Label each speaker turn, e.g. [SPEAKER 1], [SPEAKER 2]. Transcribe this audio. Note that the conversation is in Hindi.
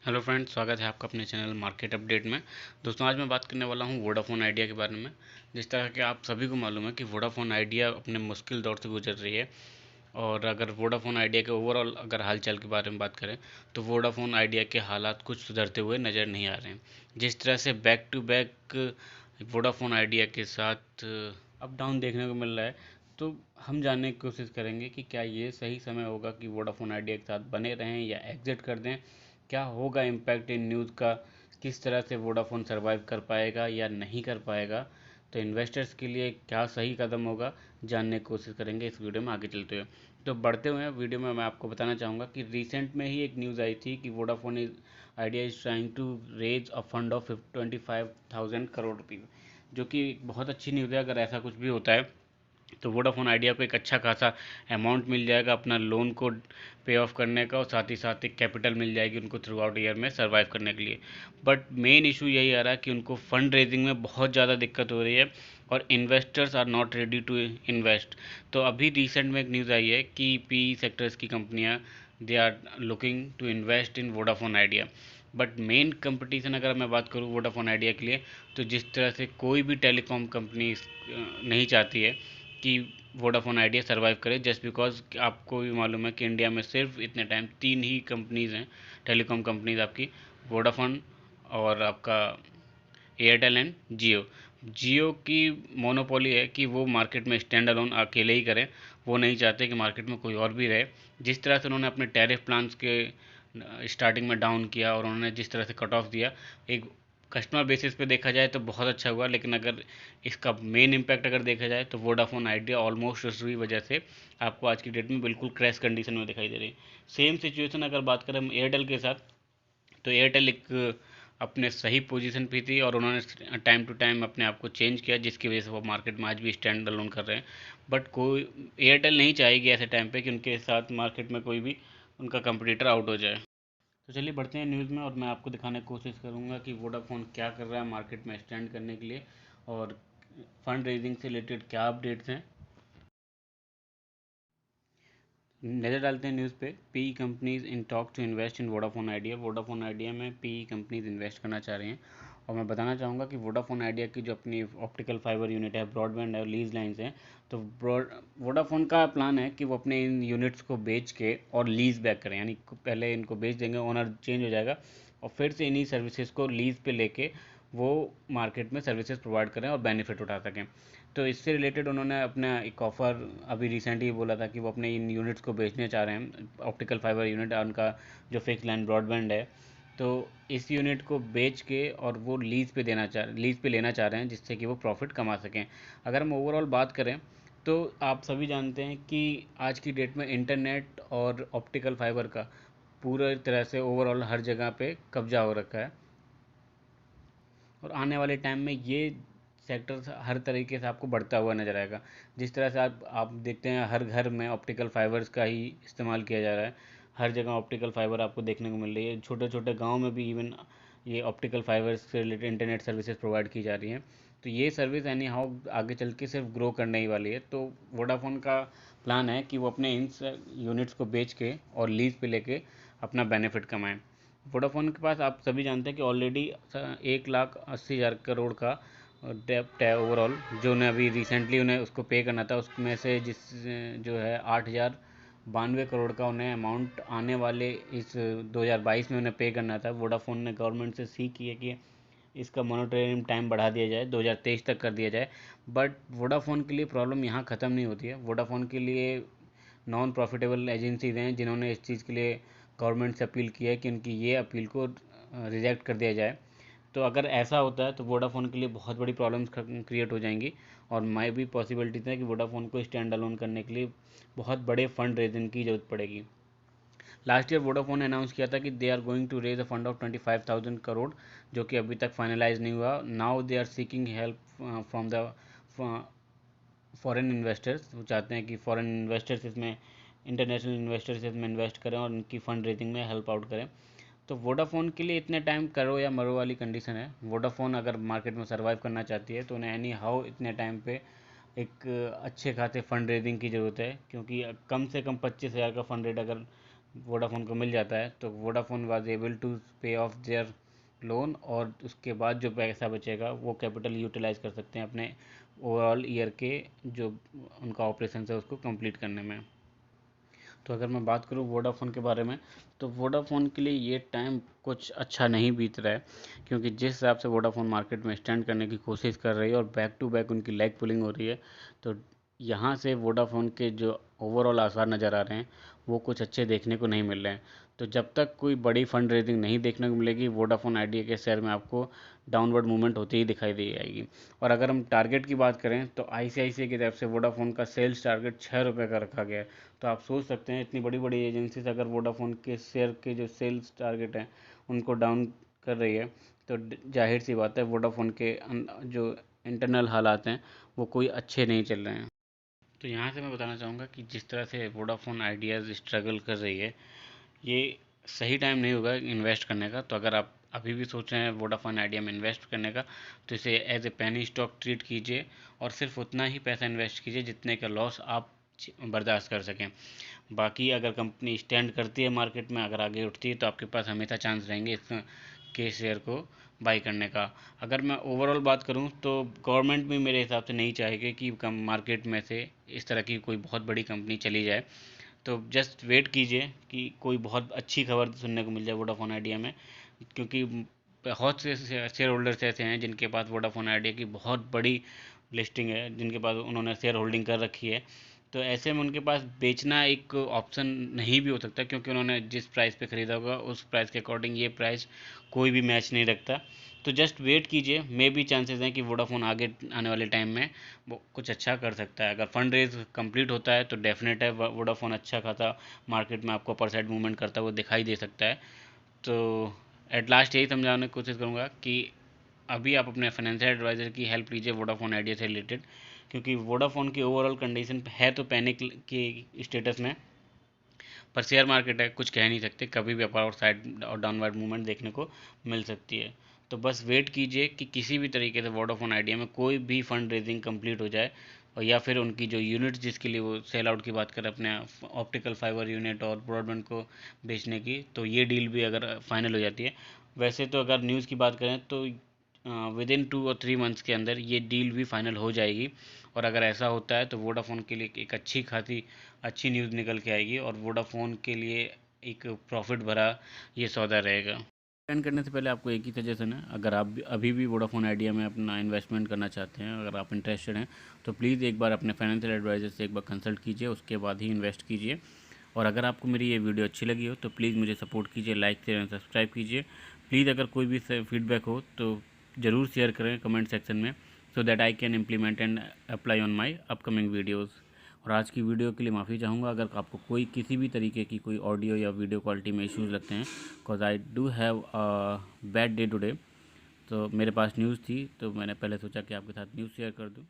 [SPEAKER 1] हेलो फ्रेंड्स, स्वागत है आपका अपने चैनल मार्केट अपडेट में। दोस्तों, आज मैं बात करने वाला हूं वोडाफोन आइडिया के बारे में। जिस तरह के आप सभी को मालूम है कि वोडाफोन आइडिया अपने मुश्किल दौर से गुजर रही है। और अगर वोडाफोन आइडिया के ओवरऑल अगर हालचाल के बारे में बात करें तो वोडाफोन आइडिया के हालात कुछ सुधरते हुए नज़र नहीं आ रहे हैं। जिस तरह से back to back Vodafone Idea के साथ अप डाउन देखने को मिल रहा है, तो हम जानने की कोशिश करेंगे कि क्या ये सही समय होगा कि वोडाफोन आइडिया के साथ बने रहें या एग्जिट कर दें। क्या होगा इम्पैक्ट इन न्यूज़ का, किस तरह से वोडाफोन सर्वाइव कर पाएगा या नहीं कर पाएगा, तो इन्वेस्टर्स के लिए क्या सही कदम होगा, जानने की कोशिश करेंगे इस वीडियो में आगे चलते हुए। तो बढ़ते हुए वीडियो में मैं आपको बताना चाहूँगा कि रिसेंट में ही एक न्यूज़ आई थी कि Vodafone is Idea is trying to raise a fund of 25,000 crore rupees, जो कि बहुत अच्छी न्यूज़ है। अगर ऐसा कुछ भी होता है तो वोडाफोन आइडिया को एक अच्छा खासा अमाउंट मिल जाएगा अपना लोन को पे ऑफ करने का, और साथ ही साथ एक कैपिटल मिल जाएगी उनको थ्रू आउट ईयर में सर्वाइव करने के लिए। बट मेन इशू यही आ रहा है कि उनको फंड रेजिंग में बहुत ज़्यादा दिक्कत हो रही है और investors are not ready to invest. तो अभी रिसेंट में एक न्यूज़ आई है कि पी सेक्टर्स की कंपनियां they are looking to invest in Vodafone Idea. But main competition अगर मैं बात करूँ वोडाफोन आइडिया के लिए, तो जिस तरह से कोई भी टेलीकॉम कंपनी नहीं चाहती है कि वोडाफोन आइडिया सर्वाइव करे, जस्ट बिकॉज आपको भी मालूम है कि इंडिया में सिर्फ इतने टाइम तीन ही कंपनीज़ हैं, टेलीकॉम कंपनीज आपकी, वोडाफोन और आपका एयरटेल एंड जियो। जियो की मोनोपोली है कि वो मार्केट में स्टैंड अलोन अकेले ही करें, वो नहीं चाहते कि मार्केट में कोई और भी रहे। जिस तरह से उन्होंने अपने टैरिफ प्लान्स के स्टार्टिंग में डाउन किया और उन्होंने जिस तरह से कट ऑफ दिया, एक कस्टमर बेसिस पे देखा जाए तो बहुत अच्छा हुआ। लेकिन अगर इसका मेन इम्पैक्ट अगर देखा जाए तो वोडाफोन आइडिया ऑलमोस्ट उसी वजह से आपको आज की डेट में बिल्कुल क्रैश कंडीशन में दिखाई दे रही है। सेम सिचुएशन अगर बात करें हम एयरटेल के साथ, तो एयरटेल एक अपने सही पोजीशन पे थी और उन्होंने टाइम टू टाइम अपने आप को चेंज किया, जिसकी वजह से वो मार्केट में आज भी स्टैंड अलोन कर रहे हैं। बट कोई एयरटेल नहीं चाहेगी ऐसे टाइम पे कि उनके साथ मार्केट में कोई भी उनका कंपटीटर आउट हो जाए। तो चलिए बढ़ते हैं न्यूज़ में और मैं आपको दिखाने की कोशिश करूंगा कि वोडाफोन क्या कर रहा है मार्केट में स्टैंड करने के लिए और फंड रेजिंग से रिलेटेड क्या अपडेट्स हैं। नज़र डालते हैं न्यूज़ पे। P companies in talk to invest in Vodafone Idea. Vodafone Idea में पी कंपनीज इन्वेस्ट करना चाह रही हैं। और मैं बताना चाहूँगा कि वोडाफोन आइडिया की जो अपनी ऑप्टिकल फाइबर यूनिट है, ब्रॉडबैंड है और लीज लाइन्स हैं, तो वोडाफोन का प्लान है कि वो अपने इन यूनिट्स को बेच के और लीज बैक करें, यानी पहले इनको बेच देंगे, ओनर चेंज हो जाएगा और फिर से इन्हीं सर्विसेज को लीज पे लेके वो मार्केट में सर्विसेज प्रोवाइड करें और बेनिफिट उठा सकें। तो इससे रिलेटेड उन्होंने अपना एक ऑफ़र अभी रिसेंट ही बोला था कि वो अपने इन यूनिट्स को बेचने चाह रहे हैं, ऑप्टिकल फाइबर यूनिट उनका जो फिक्स लाइन ब्रॉडबैंड है। तो इस यूनिट को बेच के और वो लीज़ पे लेना चाह रहे हैं, जिससे कि वो प्रॉफिट कमा सकें। अगर हम ओवरऑल बात करें तो आप सभी जानते हैं कि आज की डेट में इंटरनेट और ऑप्टिकल फाइबर का पूरा तरह से ओवरऑल हर जगह पे कब्जा हो रखा है और आने वाले टाइम में ये सेक्टर हर तरीके से आपको बढ़ता हुआ नज़र आएगा। जिस तरह से आप देखते हैं हर घर में ऑप्टिकल फाइबर्स का ही इस्तेमाल किया जा रहा है, हर जगह ऑप्टिकल फाइबर आपको देखने को मिल रही है। छोटे छोटे गांव में भी इवन ये ऑप्टिकल फाइबर्स से रिलेटेड इंटरनेट सर्विसेज प्रोवाइड की जा रही हैं। तो ये सर्विस एनी हाउ आगे चल के सिर्फ ग्रो करने ही वाली है। तो वोडाफोन का प्लान है कि वो अपने इन यूनिट्स को बेच के और लीज पे लेके अपना बेनिफिट कमाएं। वोडाफोन के पास आप सभी जानते हैं कि ऑलरेडी 1,80,000 करोड़ का डेप्ट है ओवरऑल, जो उन्हें अभी रिसेंटली उन्हें उसको पे करना था। उसमें से जिस जो है 8,092 करोड़ का उन्हें अमाउंट आने वाले इस 2022 में उन्हें पे करना था। वोडाफोन ने गवर्नमेंट से सीख की है कि इसका मॉनिटरिंग टाइम बढ़ा दिया जाए, 2023 तक कर दिया जाए। बट वोडाफोन के लिए प्रॉब्लम यहाँ ख़त्म नहीं होती है। वोडाफोन के लिए नॉन प्रॉफिटेबल एजेंसीज हैं जिन्होंने इस चीज़ के लिए गवर्नमेंट से अपील की है कि उनकी ये अपील को रिजेक्ट कर दिया जाए। तो अगर ऐसा होता है तो वोडाफोन के लिए बहुत बड़ी प्रॉब्लम्स क्रिएट हो जाएंगी और मैं भी पॉसिबिलिटीज है कि वोडाफोन को स्टैंड अलोन करने के लिए बहुत बड़े फंड रेजिंग की जरूरत पड़ेगी। लास्ट ईयर वोडाफोन ने अनाउंस किया था कि they are going to raise a fund of 25,000 crore, जो कि अभी तक फाइनलाइज नहीं हुआ। Now they are seeking help from the foreign investors. वो चाहते हैं कि फॉरेन इन्वेस्टर्स इसमें, इंटरनेशनल इन्वेस्टर्स इसमें इन्वेस्ट करें और उनकी फंड रेजिंग में हेल्प आउट करें। तो वोडाफोन के लिए इतने टाइम करो या मरो वाली कंडीशन है। वोडाफोन अगर मार्केट में सर्वाइव करना चाहती है तो उन्हें एनी हाउ इतने टाइम पे एक अच्छे खासे फंड रेजिंग की ज़रूरत है, क्योंकि कम से कम 25,000 का फंड रेट अगर वोडाफोन को मिल जाता है तो वोडाफोन वाज एबल टू पे ऑफ देयर लोन, और उसके बाद जो पैसा बचेगा वो कैपिटल यूटिलाइज कर सकते हैं अपने ओवरऑल ईयर के जो उनका ऑपरेशन है उसको कंप्लीट करने में। तो अगर मैं बात करूँ वोडाफोन के बारे में, तो वोडाफोन के लिए ये टाइम कुछ अच्छा नहीं बीत रहा है, क्योंकि जिस हिसाब से वोडाफोन मार्केट में स्टैंड करने की कोशिश कर रही है और बैक टू बैक उनकी लेग पुलिंग हो रही है, तो यहाँ से वोडाफोन के जो ओवरऑल आसार नज़र आ रहे हैं वो कुछ अच्छे देखने को नहीं मिल रहे हैं। तो जब तक कोई बड़ी फंड रेजिंग नहीं देखने को मिलेगी, वोडाफोन आइडिया के शेयर में आपको डाउनवर्ड मूवमेंट होती ही दिखाई दी जाएगी। और अगर हम टारगेट की बात करें तो आईसीआईसीआई की तरफ से वोडाफोन का सेल्स टारगेट 6 रुपये का रखा गया है। तो आप सोच सकते हैं इतनी बड़ी बड़ी एजेंसीज अगर वोडाफोन के शेयर के जो सेल्स टारगेट हैं उनको डाउन कर रही है, तो जाहिर सी बात है वोडाफोन के जो इंटरनल हालात हैं वो कोई अच्छे नहीं चल रहे हैं। तो यहाँ से मैं बताना चाहूँगा कि जिस तरह से वोडाफोन आइडियाज़ स्ट्रगल कर रही है, ये सही टाइम नहीं होगा इन्वेस्ट करने का। तो अगर आप अभी भी सोच रहे हैं वोडाफोन आइडिया में इन्वेस्ट करने का, तो इसे as a penny stock treat कीजिए और सिर्फ उतना ही पैसा इन्वेस्ट कीजिए जितने का लॉस आप बर्दाश्त कर सकें। बाकी अगर कंपनी स्टैंड करती है मार्केट में, अगर आगे उठती है, तो आपके पास हमेशा चांस रहेंगे इस के शेयर को बाई करने का। अगर मैं ओवरऑल बात करूं तो गवर्नमेंट भी मेरे हिसाब से नहीं चाहेगी कि कम मार्केट में से इस तरह की कोई बहुत बड़ी कंपनी चली जाए। तो जस्ट वेट कीजिए कि कोई बहुत अच्छी खबर सुनने को मिल जाए वोडाफोन आइडिया में, क्योंकि बहुत से शेयर होल्डर्स ऐसे हैं जिनके पास वोडाफोन आइडिया की बहुत बड़ी लिस्टिंग है, जिनके पास उन्होंने शेयर होल्डिंग कर रखी है। तो ऐसे में उनके पास बेचना एक ऑप्शन नहीं भी हो सकता, क्योंकि उन्होंने जिस प्राइस पे ख़रीदा होगा उस प्राइस के अकॉर्डिंग ये प्राइस कोई भी मैच नहीं रखता। तो जस्ट वेट कीजिए, मे भी चांसेस हैं कि वोडाफोन आगे आने वाले टाइम में वो कुछ अच्छा कर सकता है। अगर फंड रेज कंप्लीट होता है तो डेफिनेट है वोडाफोन अच्छा खासा मार्केट में आपको अपर साइड मूवमेंट करता हुआ दिखाई दे सकता है। तो एट लास्ट यही समझाने की कोशिश करूँगा कि अभी आप अपने फाइनेंशियल एडवाइज़र की हेल्प लीजिए वोडाफोन आइडिया से रिलेटेड, क्योंकि वोडाफोन की ओवरऑल कंडीशन है तो पैनिक की स्टेटस में, पर शेयर मार्केट है, कुछ कह नहीं सकते, कभी भी अपर और साइड और डाउनवर्ड मूवमेंट देखने को मिल सकती है। तो बस वेट कीजिए कि किसी भी तरीके से वोडाफोन आइडिया में कोई भी फंड रेजिंग कंप्लीट हो जाए, और या फिर उनकी जो यूनिट जिसके लिए वो सेल आउट की बात करें अपने ऑप्टिकल फाइबर यूनिट और ब्रॉडबैंड को बेचने की, तो ये डील भी अगर फाइनल हो जाती है। वैसे तो अगर न्यूज़ की बात करें तो विद इन 2 और 3 मंथ्स के अंदर ये डील भी फाइनल हो जाएगी, और अगर ऐसा होता है तो वोडाफोन के लिए एक अच्छी खासी अच्छी न्यूज़ निकल के आएगी और वोडाफोन के लिए एक प्रॉफिट भरा ये सौदा रहेगा। स्पेंड करने से पहले आपको एक ही सजेशन है, अगर आप अभी भी वोडाफोन आइडिया में अपना इन्वेस्टमेंट करना चाहते हैं, अगर आप इंटरेस्टेड हैं, तो प्लीज़ एक बार अपने फाइनेंशियल एडवाइज़र से एक बार कंसल्ट कीजिए, उसके बाद ही इन्वेस्ट कीजिए। और अगर आपको मेरी ये वीडियो अच्छी लगी हो तो प्लीज़ मुझे सपोर्ट कीजिए, लाइक शेयर एंड सब्सक्राइब कीजिए। प्लीज़ अगर कोई भी फीडबैक हो तो ज़रूर शेयर करें कमेंट सेक्शन में, so that I can implement and apply on my upcoming videos. और आज की वीडियो के लिए माफ़ी चाहूँगा अगर आपको कोई किसी भी तरीके की कोई ऑडियो या वीडियो क्वालिटी में इश्यूज़ लगते हैं, because I do have bad day today. तो मेरे पास न्यूज़ थी तो मैंने पहले सोचा कि आपके साथ न्यूज़ शेयर कर दूँ।